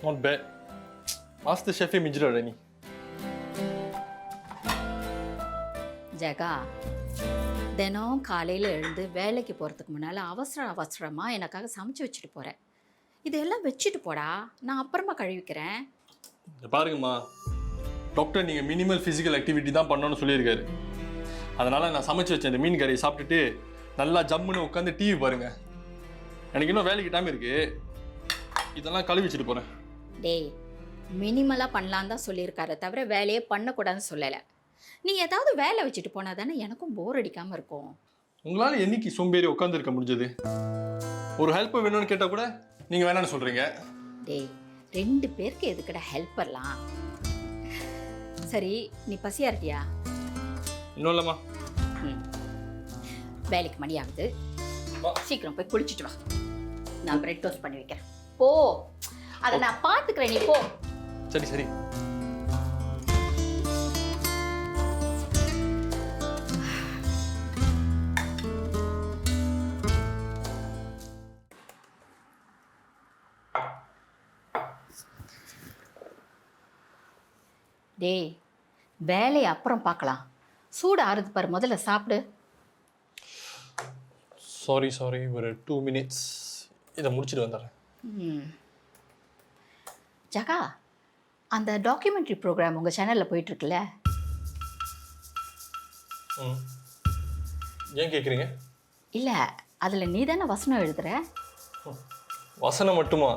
Not bad. Master chef மிஞ்சிடாத நீ. ஜெகா, தினம் காலையில் எழுந்து வேலைக்கு போகிறதுக்கு முன்னால் அவசரமாக எனக்காக சமைச்சு வச்சுட்டு போகிறேன். இதெல்லாம் வச்சுட்டு போடா, நான் அப்புறமா கழுவிக்கிறேன். பாருங்கம்மா, டாக்டர் நீங்கள் மினிமல் ஃபிசிக்கல் ஆக்டிவிட்டி தான் பண்ணணும்னு சொல்லியிருக்காரு. அதனால் நான் சமைச்சு வச்சேன் இந்த மீன் கறியை சாப்பிட்டுட்டு நல்லா ஜம்முன்னு உட்காந்து டிவி பாருங்கள். எனக்கு இன்னும் வேலைக்கு டைம் இருக்குது. இதெல்லாம் கழுவி வச்சுட்டு போகிறேன். டேய், மினிமலாக பண்ணலான்னு தான் சொல்லியிருக்காரு, தவிர வேலையே பண்ணக்கூடாதுன்னு சொல்லலை. நீ ஏதாவது வேலை வச்சுட்டு போனால் தானே எனக்கும் போர் அடிக்காமல் இருக்கும். உங்களால் என்னைக்கு சோம்பேறி உட்காந்துருக்க முடிஞ்சது? ஒரு ஹெல்ப் வேணும்னு கேட்டால் கூட நீங்கள் வேணான்னு சொல்கிறீங்க. டேய், 2 பேருக்கு எதுக்கடா ஹெல்ப்பர்லாம்? சரி, நீ பசியா இருக்கியா? இன்னும் இல்லைம்மா. வேலைக்கு மணி ஆகுது, சீக்கிரம் போய் குளிச்சுட்டு வா. நான் பிரெட் டோஸ்ட் பண்ணி வைக்கிறேன். போ, அதை நான் பார்த்துக்கிறேன், நீ போ. சரி சரி. டேய், வேலையை அப்புறம் பார்க்கலாம். சூடு ஆறுது பாரு, முதல்ல சாப்பிடு. சாரி ஒரு 2 minutes இதை முடிச்சுட்டு வந்துடுறேன். ஜகா, அந்த டாக்குமெண்ட்ரி ப்ரோக்ராம் உங்கள் சேனலில் போயிட்டுருக்குல்ல? ஏன் கேட்குறீங்க? இல்லை, அதில் நீ தானே வசனம் எழுதுகிற? வசனம் மட்டுமா?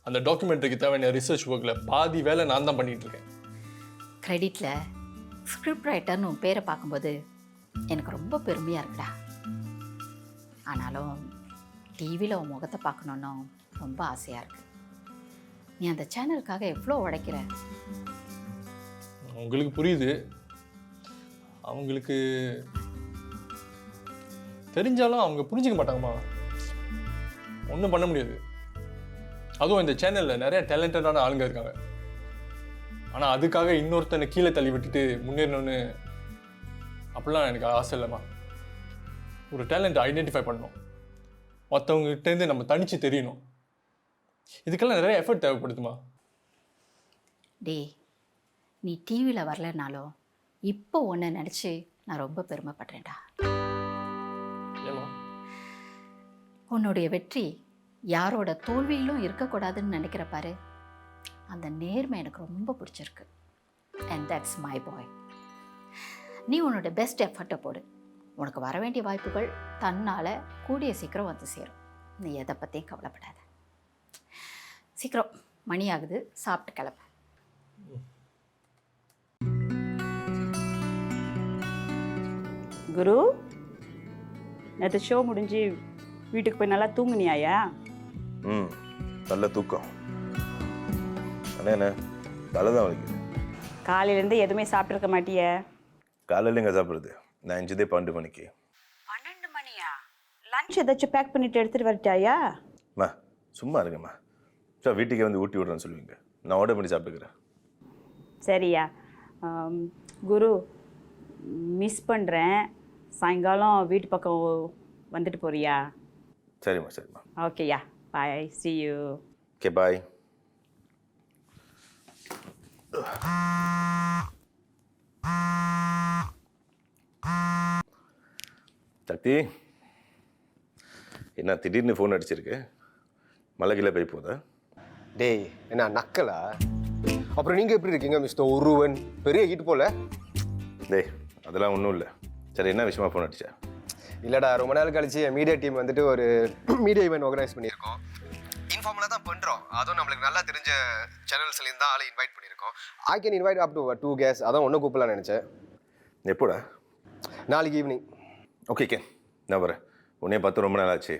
அந்த டாக்குமெண்ட்ரிக்கு தேவையான ரிசர்ச் ஒர்க்கில் பாதி வேலை நான் தான் பண்ணிகிட்டு இருக்கேன். கிரெடிட்டில் ஸ்கிரிப்ட் ரைட்டர்னு உன் பேரை பார்க்கும்போது எனக்கு ரொம்ப பெருமையாக இருக்குடா. ஆனாலும் டிவியில் உன் முகத்தை பார்க்கணுன்னு ரொம்ப ஆசையாக இருக்குது. நீ அந்த சேனலுக்காக எவ்வளோ உழைக்கிற? உங்களுக்கு புரியுது, அவங்களுக்கு தெரிஞ்சாலும் அவங்க புரிஞ்சிக்க மாட்டாங்கம்மா. ஒன்றும் பண்ண முடியாது. அதுவும் இந்த சேனலில் நிறைய டேலண்டடான ஆளுங்க இருக்காங்க. ஆனால் அதுக்காக இன்னொருத்தனை கீழே தள்ளி விட்டுட்டு முன்னேறணும்னு அப்படிலாம் எனக்கு ஆசை இல்லைம்மா. ஒரு டேலண்ட்டை ஐடென்டிஃபை பண்ணணும், மற்றவங்ககிட்டேருந்து நம்ம தனித்து தெரியணும். இதுக்கெல்லாம் நிறைய எஃபர்ட் தேவைப்படுதுமா. டேய், நீ டிவியில் வரலனாலும் இப்போ ஒன்று நினச்சி நான் ரொம்ப பெருமைப்படுறேன்டா. ஏமா? உன்னுடைய வெற்றி யாரோட தோல்வியிலும் இருக்கக்கூடாதுன்னு நினைக்கிற பாரு, அந்த நேர்மை எனக்கு ரொம்ப பிடிச்சிருக்கு. And that's my boy. நீ உன்னோட பெஸ்ட் எஃபர்ட்டை போடு. உனக்கு வர வேண்டிய வாய்ப்புகள் தன்னால் கூடிய சீக்கிரம் வந்து சேரும். நீ எதை பற்றியும் கவலைப்படாத. சீக்கிரம், மணி ஆகுது, சாப்பிட்டு கிளம்பு. குரு, நேற்று ஷோ முடிஞ்சு வீட்டுக்கு போய் நல்லா தூங்குனியாயா? நல்ல தூக்கம். அண்ணே தலை தான் வலிக்குது. காலையிலேருந்து எதுவுமே சாப்பிட்ருக்க மாட்டிய? காலையில் எங்கே சாப்பிட்றது? நான் எஞ்சதே 12 மணிக்கு. 12 மணியா? லஞ்ச் ஏதாச்சும் பேக் பண்ணிட்டு எடுத்துகிட்டு வரட்டாயா? அம்மா சும்மா இருங்கம்மா. சார் வீட்டுக்கே வந்து ஊட்டி விட்றேன்னு சொல்லுவீங்க. நான் ஆர்டர் பண்ணி சாப்பிட்டுக்கிறேன். சரியா குரு, மிஸ் பண்ணுறேன். சாயங்காலம் வீட்டு பக்கம் வந்துட்டு போறியா? சரிம்மா. ஓகேயா, bye, see you. Okay bye. Sakthi, என்ன திடீர்னு ஃபோன் அடிச்சிருக்கு? மலை கீழே போய் போதா? டேய், என்ன நக்கலா? அப்புறம் நீங்கள் எப்படி இருக்கீங்க மிஸ்டர் ஒருவன்? பெரிய ஹீட் போல. டேய், அதெல்லாம் ஒன்றும் இல்லை. சரி, என்ன விஷயமா ஃபோன் அடிச்சா? இல்லைடா, ரொம்ப நாள் கழிச்சு என் மீடியா டீம் வந்துட்டு ஒரு மீடியா ஈவெண்ட் ஆர்கனைஸ் பண்ணியிருக்கோம். இன்ஃபார்மலாக தான் பண்ணுறோம். அதுவும் நம்மளுக்கு நல்லா தெரிஞ்ச சேனல்ஸ்லேருந்து தான் ஆளை இன்வைட் பண்ணியிருக்கோம். I can invite up to 2 guests. அதான் ஒன்றும் கூப்பிடலான்னு நினச்சேன். எப்போடா? நாளைக்கு ஈவினிங். ஓகே நான் வரேன். உன்னே பார்த்து ரொம்ப நாள் ஆச்சு.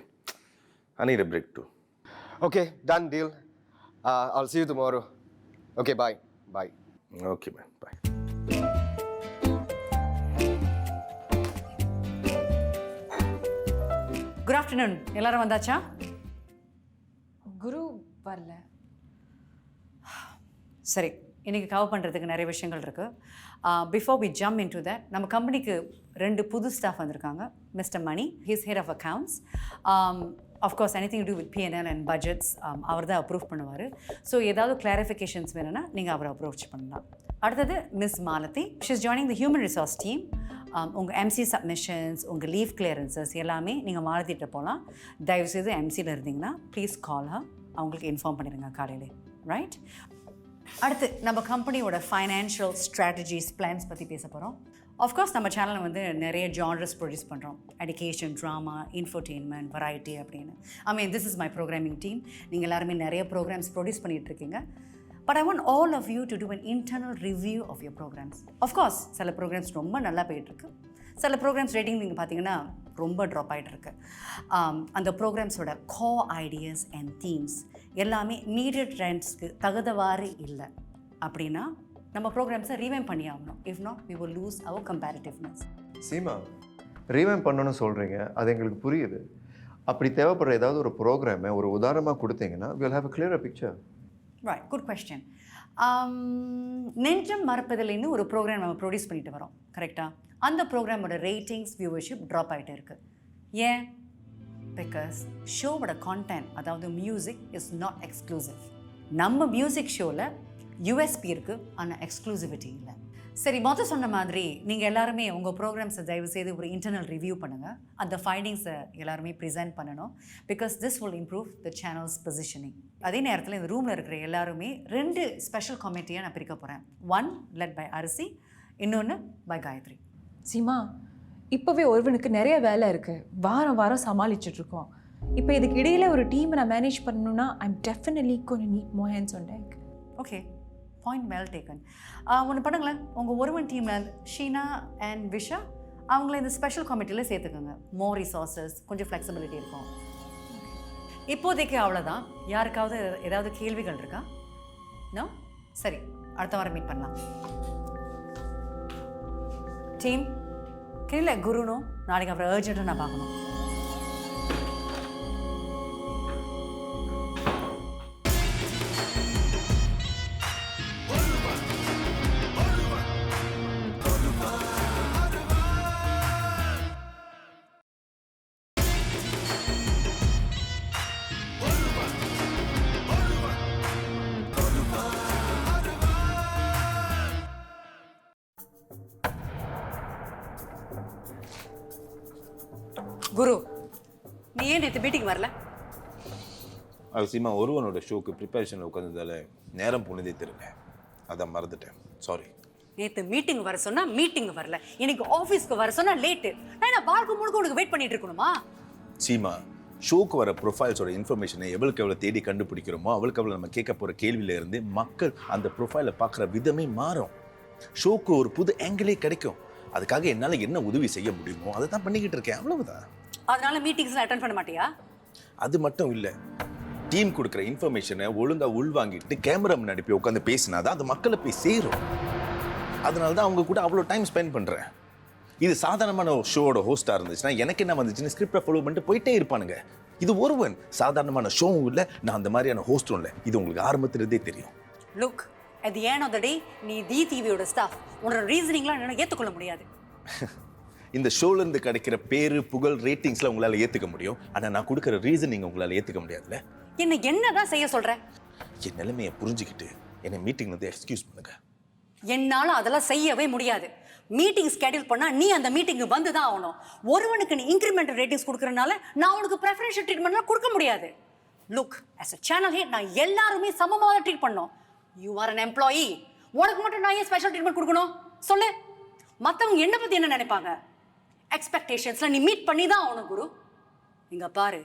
I need a break too. Okay, done deal. I'll see you tomorrow. Okay, bye. Okay man, bye. Good afternoon. எல்லாரும் வந்தாச்சா? குரு வரல. சரி, இன்றைக்கி கவர் பண்ணுறதுக்கு நிறைய விஷயங்கள் இருக்குது. Before we jump into that, நம்ம கம்பெனிக்கு 2 புது ஸ்டாஃப் வந்திருக்காங்க. Mister Mani, he's head of accounts. Of course anything to with PNL and budgets அவர் தான் அப்ரூவ் பண்ணுவார். ஸோ ஏதாவது கிளாரிஃபிகேஷன்ஸ் வேணும்னா நீங்கள் அவரை அப்ரோச் பண்ணலாம். அடுத்தது miss Malathi, she is joining the human resource team. உங்கள் எம்சி சப்மிஷன்ஸ், உங்கள் லீவ் கிளியரன்சஸ் எல்லாமே நீங்கள் மாலத்திட்ட போகலாம். தயவுசெய்து எம்சியில் இருந்தீங்கன்னா ப்ளீஸ் கால் ஹர், அவங்களுக்கு இன்ஃபார்ம் பண்ணிடுங்க காலையிலே, ரைட்? அடுத்து நம்ம கம்பெனியோட ஃபைனான்ஷியல் ஸ்ட்ராட்டஜிஸ், பிளான்ஸ் பற்றி பேச போகிறோம். ஆஃப்கோர்ஸ் நம்ம சேனலில் வந்து நிறைய ஜான்ரஸ் ப்ரொடியூஸ் பண்ணுறோம். எஜுகேஷன், ட்ராமா, இன்ஃபோடெயின்மெண்ட், வெரைட்டி அப்படின்னு. I mean this is my programming team. நீங்கள் எல்லாருமே நிறைய ப்ரோக்ராம்ஸ் ப்ரொடியூஸ் பண்ணிகிட்ருக்கீங்க. But I want all of you to do an internal review of your programs. Of course சில ப்ரோக்ராம்ஸ் ரொம்ப நல்லா போயிட்டுருக்கு, சில ப்ரோக்ராம்ஸ் ரேட்டிங் நீங்கள் பார்த்தீங்கன்னா ரொம்ப ட்ராப் ஆகிட்டுருக்கு. அந்த ப்ரோக்ராம்ஸோட ஐடியாஸ் அண்ட் தீம்ஸ் எல்லாமே நீடட் ட்ரெண்ட்ஸ்க்கு தகுந்தவாறு இல்லை அப்படின்னா நம்ம ப்ரோக்ராம்ஸை ரீவைம் பண்ணி ஆகணும். If not we will lose our competitiveness. Seema, revamp பண்ணணும்னு சொல்கிறீங்க, அது எங்களுக்கு புரியுது. அப்படி தேவைப்படுற ஏதாவது ஒரு ப்ரோக்ராமை ஒரு உதாரணமாக கொடுத்தீங்கன்னா we'll have a clearer picture. Right, good question. நெஞ்சம் மறப்பதில்லைன்னு ஒரு ப்ரோக்ராம் நம்ம ப்ரொடியூஸ் பண்ணிட்டு வரோம், கரெக்டாக? அந்த ப்ரோக்ராமோட ரேட்டிங்ஸ், வியூவர்ஷிப் ட்ராப் ஆகிட்டு இருக்குது. ஏன்? பிகாஸ் ஷோவோட கான்டென்ட், அதாவது மியூசிக் இஸ் நாட் எக்ஸ்க்ளூசிவ். நம்ம மியூசிக் ஷோவில் யூஎஸ்பி இருக்குது, ஆனால் எக்ஸ்க்ளூசிவிட்டி இல்லை. சரி, மொதல் சொன்ன மாதிரி நீங்கள் எல்லாருமே உங்கள் ப்ரோக்ராம்ஸை தயவுசெய்து ஒரு இன்டர்னல் ரிவ்யூ பண்ணுங்கள். அந்த ஃபைண்டிங்ஸை எல்லாருமே ப்ரெசென்ட் பண்ணணும். Because this will improve the channels positioning. அதே நேரத்தில் இந்த ரூமில் இருக்கிற எல்லாருமே 2 ஸ்பெஷல் கமிட்டியாக நான் பிரிக்க போகிறேன். 1 லெட் பை அரசி, இன்னொன்று பை காயத்ரி. சீமா, இப்போவே ஒருவனுக்கு நிறைய வேலை இருக்குது, வாரம் வாரம் சமாளிச்சுட்ருக்கோம். இப்போ இதுக்கு இடையில ஒரு டீமை நான் மேனேஜ் பண்ணணும்னா I'm definitely going need more hands on tech. Okay, point well taken. ஒன்று பண்ணுங்களேன், உங்கள் ஒருவன் டீமில் ஷீனா அண்ட் விஷா அவங்கள இந்த ஸ்பெஷல் கமிட்டியில் சேர்த்துக்கோங்க. மோர் ரிசோர்ஸஸ், கொஞ்சம் ஃப்ளெக்சிபிலிட்டி இருக்கும். இப்போதைக்கு அவ்வளோதான். யாருக்காவது ஏதாவது கேள்விகள் இருக்கா? நோ? சரி, அடுத்த வாரம் மீட் பண்ணலாம். டீம் கீழே குருனும் நாளைக்கு அப்புறம் அர்ஜென்ட்டாக நான் பார்க்கணும். குரு, நீ ஏன் நேற்று மீட்டிங் வரல? அது சீமா, ஒருவனோட ஷோக்கு ப்ரிப்பரேஷனில் உட்காந்ததால நேரம் போனதே தெரியல, அதான் மறந்துட்டேன், சாரி. நேற்று மீட்டிங் வர சொன்னா மீட்டிங் வரல, இன்னைக்கு ஆஃபீஸ்க்கு வர சொன்னா லேட்டு. நான் வாழ்க்கை முழுக்க உனக்கு வெயிட் பண்ணிட்டு இருக்கணுமா? சீமா, ஷோக்கு வர ப்ரொஃபைல்ஸோட இன்ஃபர்மேஷனை எவ்வளோக்கு எவ்வளோ தேடி கண்டுபிடிக்கிறோமோ அவளுக்கு எவ்வளோ நம்ம கேட்க போகிற கேள்வியிலேருந்து மக்கள் அந்த ப்ரொஃபைலை பார்க்குற விதமே மாறும். ஷோக்கு ஒரு புது ஆங்கிளே கிடைக்கும். அதுக்காக என்னால் என்ன உதவி செய்ய முடியுமோ அதை தான் பண்ணிக்கிட்டு இருக்கேன், அவ்வளவுதான். அதனால மீட்டிங்ஸ்லாம் அட்டெண்ட் பண்ண மாட்டியா? அது மட்டும் இல்லை, டீம் கொடுக்குற இன்ஃபர்மேஷனை ஒழுங்காக உள்வாங்கிட்டு கேமரா முன்னாடி போய் உட்காந்து பேசினாதான் அது மக்களை போய் சேரும். அதனால தான் அவங்க கூட அவ்வளோ டைம் ஸ்பெண்ட் பண்ணுறேன். இது சாதாரணமான ஷோவோட ஹோஸ்டாக இருந்துச்சுன்னா எனக்கு என்ன வந்துச்சுன்னு ஸ்கிரிப்டை ஃபாலோ பண்ணிட்டு போயிட்டே இருப்பானுங்க. இது ஒருவன் சாதாரணமான ஷோவும் இல்லை, நான் அந்த மாதிரியான ஹோஸ்டும் இல்லை. இது உங்களுக்கு ஆரம்பத்திலிருந்தே தெரியும். Look, at the end of the day நீ தி டிவியோட ஸ்டாஃப். உன்னோட ரீசனிங்லாம் என்னால் ஏற்றுக்கொள்ள முடியாது. இந்த ஷோலேருந்து கிடைக்கிற பேரு, புகழ், ரேட்டிங்ஸ்லாம் உங்களால் ஏற்றுக்க முடியும். ஆனால் நான் கொடுக்குற ரீசனிங் உங்களால் ஏற்றுக்க முடியாதுல்ல. என்னதான் செய்ய சொல்கிறேன்? என் நிலைமையை புரிஞ்சுக்கிட்டு என்னை மீட்டிங் வந்து எக்ஸ்கியூஸ் பண்ணுங்க. என்னால் அதெல்லாம் செய்யவே முடியாது. மீட்டிங் ஸ்கெடியூல் பண்ணால் நீ அந்த மீட்டிங்கு வந்து தான் ஆகணும். ஒருவனுக்கு நீ இன்க்ரிமெண்டல் ரேட்டிங்ஸ் கொடுக்குறதுனால நான் உனக்கு ப்ரெஃபரன்ஷியல் ட்ரீட்மெண்ட்லாம் கொடுக்க முடியாது. Look, as a channel head நான் எல்லாருமே சமமாக தான் ட்ரீட் பண்ணோம். You are an employee. உனக்கு மட்டும் நான் ஏன் ஸ்பெஷல் ட்ரீட்மெண்ட் கொடுக்கணும் சொல்லு? மற்றவங்க என்னை பற்றி என்ன நினைப்பாங்க? எக்ஸ்பெக்டேஷன்ஸ்லாம் நீ மீட் பண்ணி தான் ஆகணும் குரு. இங்கே பாரு,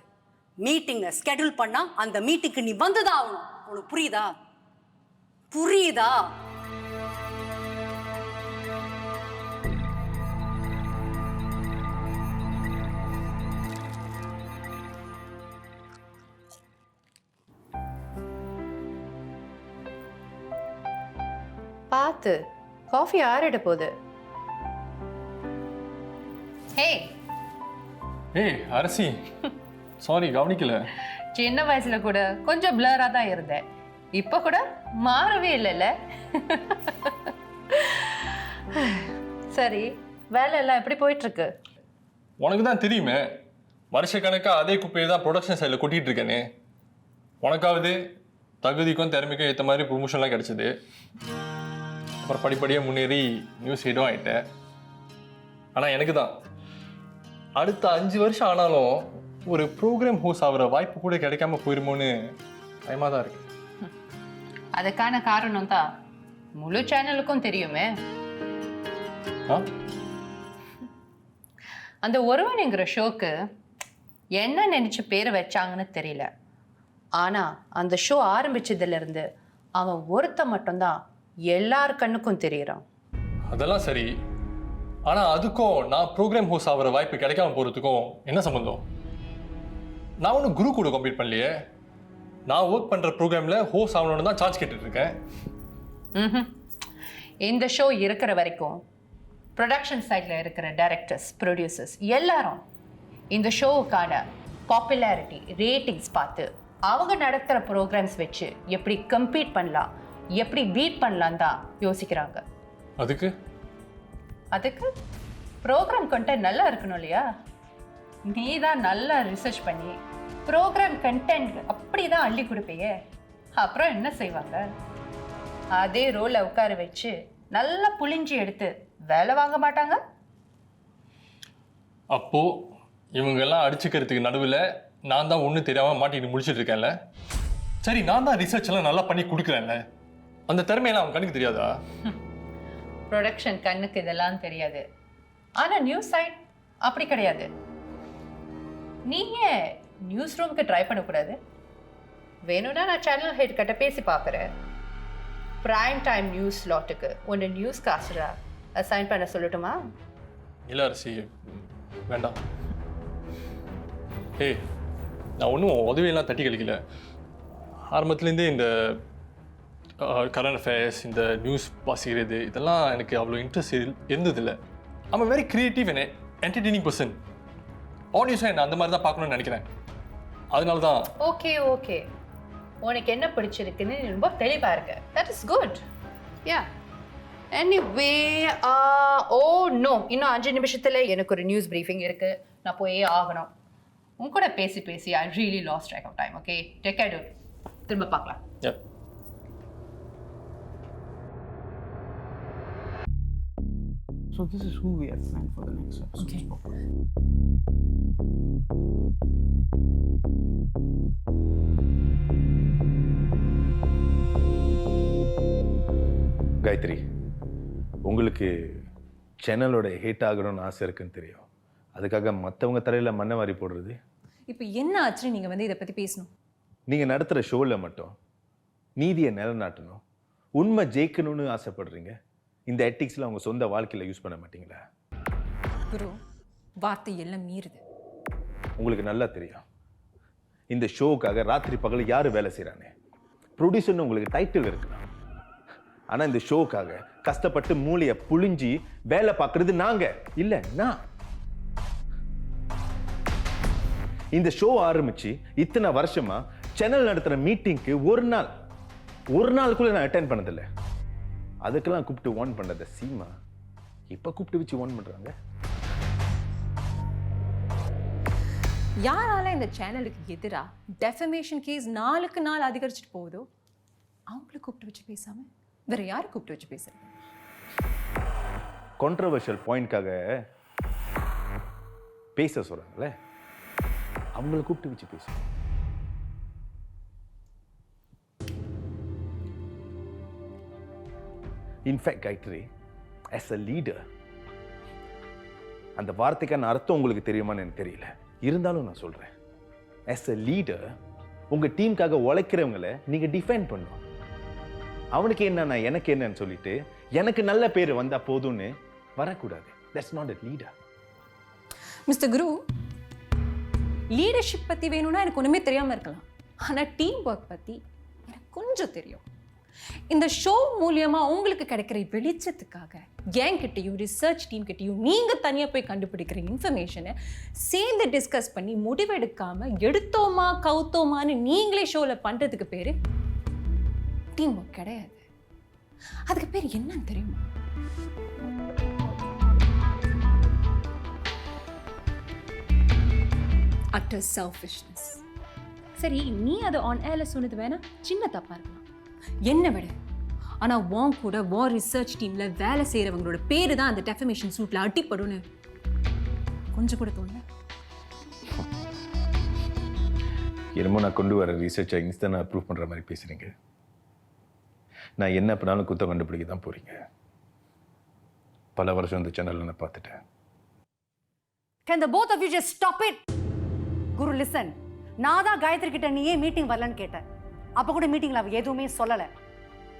மீட்டிங்கை ஸ்கெடியூல் பண்ணால் அந்த மீட்டிங்க்கு நீ வந்து தான் ஆகணும். உனக்கு புரியுதா? புரியுதா? பார்த்து, காஃபி ஆறிட போகுது. ஹே, ஏய் அரசி, சாரி கவனிக்கல. சின்ன வயசுல கூட கொஞ்சம் பிளரா தான் இருந்தேன், இப்ப கூட மாறவே இல்லைல்ல. சரி, வேலை எல்லாம் எப்படி போயிட்டு இருக்கு? உனக்கு தான் தெரியுமே, வருஷக்கணக்காக அதே குப்பையை தான் ப்ரொடக்ஷன் சைடில் கொட்டிகிட்டு இருக்கேனே. உனக்காவது தகுதிக்கும் திறமைக்கும் ஏற்ற மாதிரி ப்ரொமோஷன்லாம் கிடச்சிது. அப்புறம் படிப்படியாக முன்னேறி நியூஸ் ஹீடும் ஆகிட்டேன். ஆனால் எனக்கு தான் அடுத்த 5 வருஷம் ஆனாலும் ஒரு ப்ரோக்ராம் ஹோஸ்ட் ஆகிற வாய்ப்பு கூட கிடைக்காம போயிருமோன்னு பயமாக தான் இருக்கு. அதுக்கான காரணம் தான் முழு சேனலுக்கும் தெரியுமே. அந்த ஒருவனுங்கிற ஷோக்கு என்ன நினைச்சு பேர் வச்சாங்கன்னு தெரியல. ஆனா அந்த ஷோ ஆரம்பிச்சதுல இருந்து அவன் ஒருத்த மட்டும்தான் எல்லார் கண்ணுக்கும் தெரியறான். அதெல்லாம் சரி, ஆனா அதுக்கும் நான் ப்ரோக்ராம் ஹோஸ்ட் ஆகிற வாய்ப்பு கிடைக்காம போறதுக்கும் என்ன சம்பந்தம்? நான் ஒன்றும் குரு கூட கம்ப்ளீட் பண்ணலையே. நான் ஒர்க் பண்ற ப்ரோக்ராம்ல ஹோஸ்ட் ஆகணும்னு தான் சார்ஜ் கேட்டுட்டு இருக்கேன். இந்த ஷோ இருக்கிற வரைக்கும் ப்ரொடக்ஷன் சைடில் இருக்கிற டைரக்டர்ஸ், ப்ரொடியூசர்ஸ் எல்லாரும் இந்த ஷோவுக்கான பாப்புலாரிட்டி ரேட்டிங்ஸ் பார்த்து அவங்க நடத்துகிற ப்ரோக்ராம்ஸ் வச்சு எப்படி கம்பீட் பண்ணலாம், எப்படி பீட் பண்ணலாம் தான் யோசிக்கிறாங்க. அதுக்கு ப்ரோக்ராம் கண்டென்ட் நல்லா இருக்கணும் இல்லையா? நீ தான் நல்லா ரிசர்ச் பண்ணி ப்ரோக்ராம் கண்டென்ட் அப்படி தான் அள்ளி கொடுப்பையே. அப்புறம் என்ன செய்வாங்க? அதே ரோலை உட்கார வச்சு நல்லா புளிஞ்சி எடுத்து வேலை வாங்க மாட்டாங்க. அப்போ இவங்கெல்லாம் அடிச்சுக்கிறதுக்கு நடுவில் நான் தான் ஒன்றும் தெரியாமல் மாட்டிட்டு முடிச்சுட்டு இருக்கேன்ல. சரி, நான் தான் ரிசர்ச் எல்லாம் நல்லா பண்ணி கொடுக்குறேன்ல, அந்த திறமையெல்லாம் அவன் கண்ணுக்கு தெரியாதா? ப்ரொடக்ஷன் கண்ணுக்கு இதெல்லாம் தெரியாது. ஆனால் நியூஸ் சைட் அப்படி கிடையாது. நீங்கள் நியூஸ் ரூமுக்கு ட்ரை பண்ணக்கூடாது. வேணும்னா நான் சேனல் ஹெட் கிட்ட பேசி பார்க்குறேன். பிரைம் டைம் நியூஸ் ஸ்லாட்டுக்கு ஒன்று நியூஸ் காஸ்டரா அசைன் பண்ண சொல்லட்டுமா? இல்லை அரசி, வேண்டாம். ஏய், நான் ஒன்றும் உதவியெல்லாம் தட்டி கழிக்கல. ஆரம்பத்துலேருந்தே இந்த கரண்ட் அஃபேர்ஸ், இந்த நியூஸ் வாசிக்கிறது இதெல்லாம் எனக்கு அவ்வளோ இன்ட்ரெஸ்ட் இருந்ததில்லை. I'm very creative and entertaining person. ஆடியன்ஸை நான் அந்த மாதிரி தான் பார்க்கணும்னு நினைக்கிறேன். அதனால தான். ஓகே உனக்கு என்ன பிடிச்சிருக்குன்னு ரொம்ப தெளிவாக இருக்கு. That is good. Yeah anyway oh no, இன்னும் 5 நிமிஷத்தில் எனக்கு ஒரு நியூஸ் ப்ரீஃபிங் இருக்கு. நான் போயே ஆகணும். உன் கூட பேசி I really lost track of time. Okay, take care. திரும்ப பார்க்கலாம். So this is who we have planned for the next episode. Okay. Gayatri, உங்களுக்கு சேனலோட ஹிட் ஆகணும்னு ஆசை இருக்குன்னு தெரியும். அதுக்காக மற்றவங்க தலையில் மண்ணை வாரி போடுறது. இப்போ என்ன ஆச்சு நீங்கள் வந்து இதை பற்றி பேசணும்? நீங்கள் நடத்துகிற ஷோவில் மட்டும் நீதியை நிலைநாட்டணும், உண்மை ஜெயிக்கணும்னு ஆசைப்படுறீங்க. இந்த எட்டிக்ஸ்லாம் அவங்க சொந்த வாழ்க்கையில் யூஸ் பண்ண மாட்டீங்களா? குரு, வார்த்தை எல்லாம் மீறுது. உங்களுக்கு நல்லா தெரியும் இந்த ஷோவுக்காக ராத்திரி பகல் யார் வேலை செய்கிறாங்க. ப்ரொடியூசர்னு உங்களுக்கு டைட்டில் இருக்கலாம், ஆனால் இந்த ஷோவுக்காக கஷ்டப்பட்டு மூளையை புழிஞ்சி வேலை பார்க்குறது நாங்கள் இல்லை, நான். இந்த ஷோ ஆரம்பிச்சு இத்தனை வருஷமா சேனல் நடத்துகிற மீட்டிங்க்கு ஒரு நாள் கூட நான் அட்டென்ட் பண்ணதில்லை. அதுக்கெல்லாம் கூப்பிட்டு வார்ன் பண்ணத சீமா இப்போ கூப்பிட்டு வச்சு வார்ன் பண்ணுறாங்க. யாரால இந்த சேனலுக்கு எதிராக டெஃபமேஷன் கேஸ் நாளுக்கு நாள் அதிகரிச்சுட்டு போகுதோ அவங்கள கூப்பிட்டு வச்சு பேசாம வேற யாரை கூப்பிட்டு வச்சு பேசுறது? கான்ட்ரவர்ஷியல் பாயிண்ட்காக பேச சொல்றாங்களே, அவங்கள கூப்பிட்டு வச்சு பேச. In fact Gayathri, as a leader, அந்த வார்த்தைக்கான அர்த்தம் உங்களுக்கு தெரியுமான்னு எனக்கு தெரியல, இருந்தாலும் நான் சொல்றேன். ஆஸ் அ லீடர் உங்க டீமுக்காக உழைக்கிறவங்களை நீங்க டிஃபைன் பண்ணணும். அவனுக்கு என்னன்னா எனக்கு என்னன்னு சொல்லிட்டு எனக்கு நல்ல பேர் வந்தா போதும்னு வரக்கூடாது. That's not a leader. Mister Guru, leadership பத்தி வேணும்னா எனக்கு ஒண்ணுமே தெரியாம இருக்கலாம், ஆனா டீம் ஒர்க் பத்தி எனக்கு கொஞ்சம் தெரியும். இந்த ஷோ மூலியமா உங்களுக்கு கிடைக்கிற வெளிச்சத்துக்காக என்கிட்டயும் ரிசர்ச் டீம் கிட்டயும் நீங்க தனியா போய் கண்டுபிடிக்கிற இன்ஃபர்மேஷனை சேர்ந்து டிஸ்கஸ் பண்ணி முடிவெடுக்காம எடுத்தோமா கவுத்தோமான்னு நீங்களே ஷோல பண்றதுக்கு பேரு டீம் ஒர்க் கிடையாது. அதுக்கு பேர் என்னன்னு தெரியுமா? utter selfishness. சரி, நீ அதை ஆன் ஏர்ல சொன்னது வேணா சின்ன தப்பா இருக்கலாம், என்ன விட. ஆனா உன் கூட உன் ரிசர்ச் டீம்ல வேலை செய்யறவங்களோட பேரு தான் அந்த டெஃபமேஷன் சூட்ல அட்டிப்படும்னு கொஞ்சம் கூட தோணல? என்னமோ நான் கொண்டு வர ரிசர்ச்சை இன்ஸ்டன்ட் அப்ரூவ் பண்ணுற மாதிரி பேசுகிறீங்க. நான் என்ன பண்ணாலும் குத்தம் கண்டுபிடிக்க தான் போகிறீங்க. பல வருஷம் இந்த சேனலில் நான் பார்த்துட்டேன். Can the both of you just stop it? Guru listen, நான் தான் காயத்ரி கிட்ட நீ ஏன் மீட்டிங் வரலன்னு கேட்டேன். அப்போ கூட மீட்டிங்கில் அவ எதுவுமே சொல்லலை.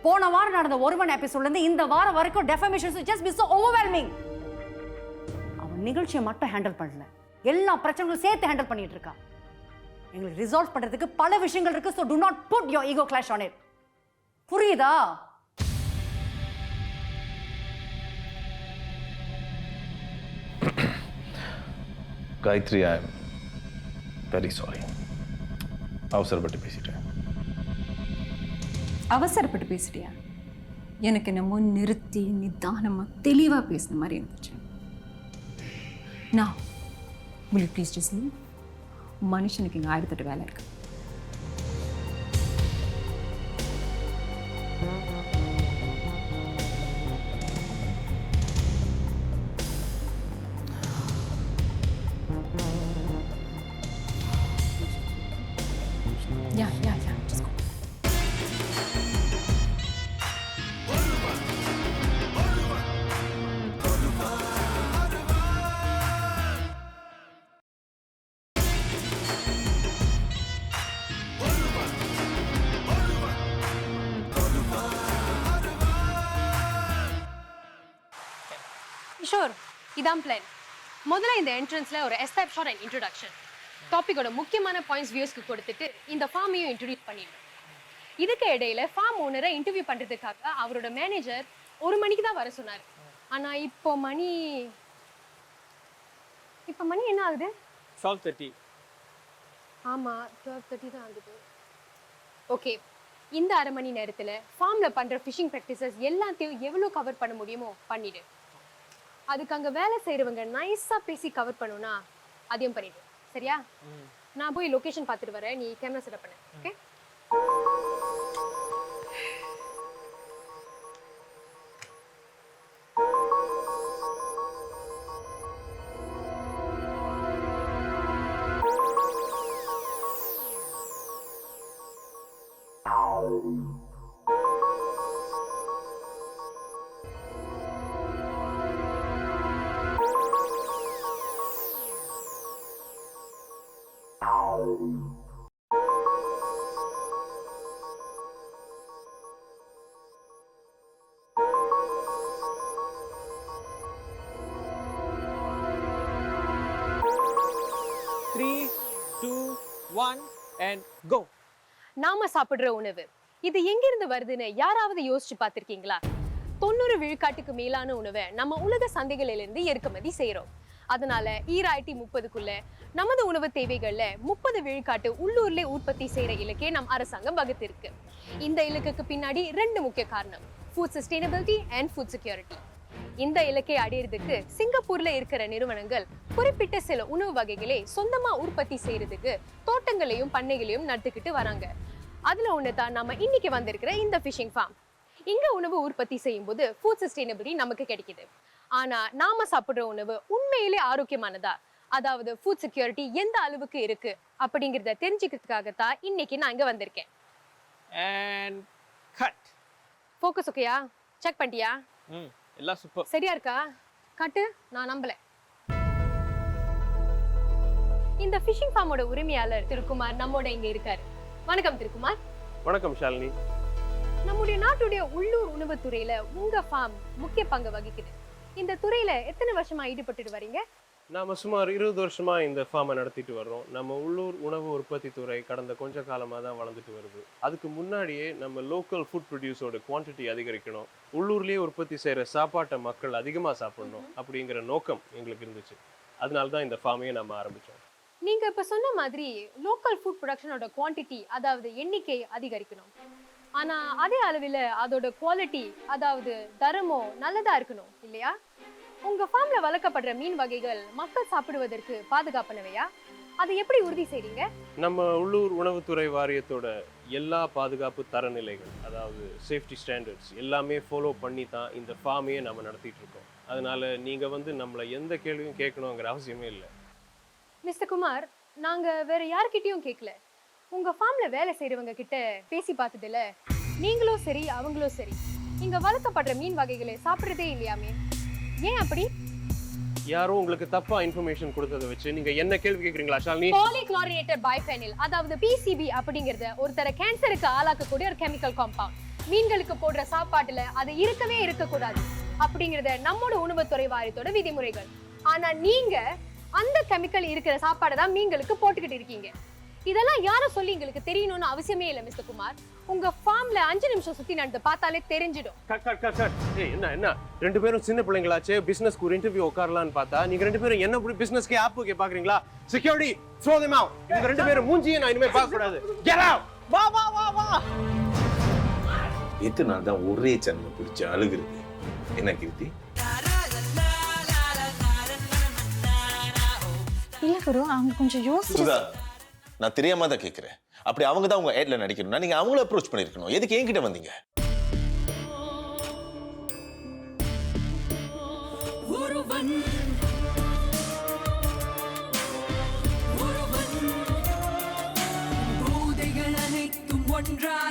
போன வாரம் நடந்த 1 மணி எபிசோட்லேருந்து இந்த வாரம் வரைக்கும் டெஃபமேஷன்ஸ் ஜஸ்ட் பி சோ ஓவர்வெல்மிங். அவன் நிகழ்ச்சியை மட்டும் ஹேண்டில் பண்ணல, எல்லா பிரச்சனைகளும் சேர்த்து ஹேண்டில் பண்ணிட்டு இருக்கா. எங்களுக்கு ரிசால்வ் பண்ணுறதுக்கு பல விஷயங்கள் இருக்கு. So do not put your ego clash on it. புரியுதா? Gayathri, I am very sorry. அவசரப்பட்டு பேசிட்டேன். அவசரப்பட்டு பேசிட்டியா? எனக்கு என்னமோ நிறுத்தி நிதானமா தெளிவா பேசின மாதிரி இருந்துச்சு. Now, will you please just leave? மனுஷனுக்கு இங்கே 1008 வேலை இருக்கு. Yeah, just go. ஷோர், இதான் பிளான். முதல்ல இந்த என்ட்ரன்ஸ்ல ஒரு எஸ்டாப் ஷார்ட் அண்ட் இன்ட்ரோடக்ஷன், டாபிக்கோட முக்கியமான பாயிண்ட்ஸ் வியூஸ்க்கு கொடுத்துட்டு இந்த ஃபார்மையும் இன்ட்ரோடியூஸ் பண்ணிடுவேன். இதுக்கு இடையில ஃபார்ம் ஓனரை இன்டர்வியூ பண்றதுக்காக அவரோட மேனேஜர் 1 மணிக்கு தான் வர சொன்னார். ஆனா இப்போ மணி என்ன ஆகுது? 12:30. ஆமா, 12:30 தான் ஆகுது. ஓகே, இந்த 1/2 மணி நேரத்துல ஃபார்ம்ல பண்ற ஃபிஷிங் ப்ராக்டிசஸ் எல்லாத்தையும் எவ்வளவு கவர் பண்ண முடியுமோ பண்ணிடு. அதுக்கு அங்க வேலை செய்யறவங்க நைஸா பேசி கவர் பண்ணுனா அதையும் பண்ணிடு. சரியா? நான் போய் லொகேஷன் பார்த்துட்டு வரேன், நீ கேமரா செட்டப் பண்ணு. ஓகே? நாம சாப்பிடுற உணவு இது எங்கிருந்து வருதுன்னு யாராவது யோசிச்சு பார்த்திருக்கீங்களா? 90 விழுக்காட்டுக்கு மேலான உணவை நம்ம உலக சந்தைகளிலிருந்து இறக்குமதி செய்யறோம். அதனால 2030க்குள்ள நமது உணவு தேவைகள்ல 30 விழுக்காட்டு உள்ளூர்ல உற்பத்தி செய்யற இலக்கை நம் அரசாங்கம் வகுத்திருக்கு. இந்த இலக்குக்கு பின்னாடி 2 முக்கிய காரணம்: food sustainability and food security. இந்த இலக்கை அடையிறதுக்கு சிங்கப்பூர்ல இருக்கிற நிறுவனங்கள் குறிப்பிட்ட சில உணவு வகைகளை சொந்தமா உற்பத்தி செய்யறதுக்கு தோட்டங்களையும் பண்ணைகளையும் நடத்திக்கிட்டு வராங்க. அதுல ஒண்ணுதான் நம்ம இன்னைக்கு வந்திருக்கிற இந்த ஃபிஷிங் ஃபார்ம். இங்க உணவு உற்பத்தி செய்யும் போது ஃபுட் சஸ்டைனபிலிட்டி நமக்கு கிடைக்குது. ஆனா நாம சாப்பிடுற உணவு உண்மையிலே ஆரோக்கியமானதா, அதாவது ஃபுட் செக்யூரிட்டி எந்த அளவுக்கு இருக்கு அப்படிங்கறத தெரிஞ்சுக்கிறதுக்காகத்தான் இன்னைக்கு நான் இங்க வந்திருக்கேன். And cut. ஃபோக்கஸ் ஓகேயா? செக் பண்ணிட்டியா? எல்லாம் சூப்பர். சரியா இருக்கா? கட்டு, நான் நம்பல. இந்த ஃபிஷிங் ஃபார்மோட உரிமையாளர் திருக்குமார் நம்மோட இங்க இருக்காரு. வணக்கம் திருக்குமார். வணக்கம் ஷாலினி. நம்முடைய நாட்டுடைய உள்ளூர் உணவுத்துறையில உங்க ஃபார்ம் முக்கிய பங்கு வகிக்குது. இந்த துறையில எத்தனை வருஷமா ஈடுபட்டு வரீங்க? நாம சுமார் 20 வருஷமா இந்த ஃபார்மை நடத்திட்டு வர்றோம். நம்ம உள்ளூர் உணவு உற்பத்தி துறை கடந்த கொஞ்ச காலமாக தான் வளர்ந்துட்டு வருது. அதுக்கு முன்னாடியே நம்ம லோக்கல் ஃபுட் ப்ரொடியூஸோட குவான்டிட்டி அதிகரிக்கணும், உள்ளூர்லேயே உற்பத்தி செய்கிற சாப்பாட்டை மக்கள் அதிகமாக சாப்பிடணும் அப்படிங்கிற நோக்கம் எங்களுக்கு இருந்துச்சு. அதனால தான் இந்த ஃபார்மையை நம்ம ஆரம்பித்தோம். நீங்க இப்ப சொன்ன மாதிரி லோக்கல் ஃபுட் ப்ரொடக்ஷனோட குவான்டிட்டி, அதாவது எண்ணிக்கை அதிகரிக்கணும். ஆனா அதே அளவில் அதோட குவாலிட்டி, அதாவது தரமோ நல்லதா இருக்கணும் இல்லையா? உங்க ஃபார்ம்ல வளர்க்கப்படுற மீன் வகைகள் மக்கள் சாப்பிடுவதற்கு பாதுகாப்பானவையா? அதை எப்படி உறுதி செய்றீங்க? நம்ம உள்ளூர் உணவுத்துறை வாரியத்தோட எல்லா பாதுகாப்பு தரநிலைகள், அதாவது சேஃப்டி ஸ்டாண்டர்ட்ஸ் எல்லாமே ஃபாலோ பண்ணி தான் இந்த ஃபார்மையே நம்ம நடத்திட்டு இருக்கோம். அதனால நீங்க வந்து நம்மளை எந்த கேள்வியும் கேட்கணுங்கிற அவசியமே இல்லை. மிஸ்டர் குமார், நாங்க வேற யார்கிட்டயும் கேட்கல. உங்க ஃபார்ம்ல வேலை செய்யறவங்க கிட்ட பேசி பார்த்ததுல நீங்களும் சரி அவங்களும் சரி இங்க வளர்க்கப்படுற மீன் வகைகளை சாப்பிட்றதே இல்லையாமே. ஏன் அப்படி? யாரோ உங்களுக்கு தப்பா இன்ஃபர்மேஷன் கொடுத்ததை வச்சு நீங்க என்ன கேள்வி கேட்குறீங்களா ஷாலினி? பாலிக்ளோரினேட்டட் பைஃபெனில், அதாவது PCB அப்படிங்கறது ஒருத்தர கேன்சருக்கு ஆளாக்கக்கூடிய ஒரு கெமிக்கல் காம்பவுண்ட். மீன்களுக்கு போடுற சாப்பாட்டுல அது இருக்கவே இருக்கக்கூடாது அப்படிங்கறத நம்மோட உணவுத்துறை வாரியத்தோட விதிமுறைகள். ஆனா நீங்க அந்த கெமிக்கல் இருக்கிற சாப்பாடை தான் மீன்களுக்கு போட்டுக்கிட்டு இருக்கீங்க. இதெல்லாம் யாரும் சொல்லி எங்களுக்கு தெரியணும்னு அவசியமே இல்லை மிஸ்டர் குமார். உங்க ஃபார்ம்ல 5 நிமிஷம் சுத்தி நடந்து பார்த்தாலே தெரிஞ்சிடும். ஏய், என்ன ரெண்டு பேரும் சின்ன பிள்ளைங்களாச்சே, பிசினஸ்க்கு ஒரு இன்டர்வியூ உட்காரலான்னு பார்த்தா நீங்க ரெண்டு பேரும் என்ன பிசினஸ்க்கு ஆப்புக்கு பாக்குறீங்களா? Security, throw them out. இவங்க ரெண்டு பேரும் மூஞ்சியே நான் இனிமே பார்க்க கூடாது. Get out. வா வா வா வா. எத்தனை நாள் தான் ஒரே சேனல் பிடிச்சி அழுகுறது? என்ன கீர்த்தி? இல்ல குரு, அவங்க கொஞ்சம் யோசிச்சு. சுதா, நான் தெரியாம தான் கேட்கிறேன். அப்படி அவங்க தான் உங்க ஆட்ல நடிக்கணும்னா நீங்க அவங்கள அப்ரோச் பண்ணிருக்கணும். எதுக்கு என்கிட்ட வந்தீங்க? ஒன்றாக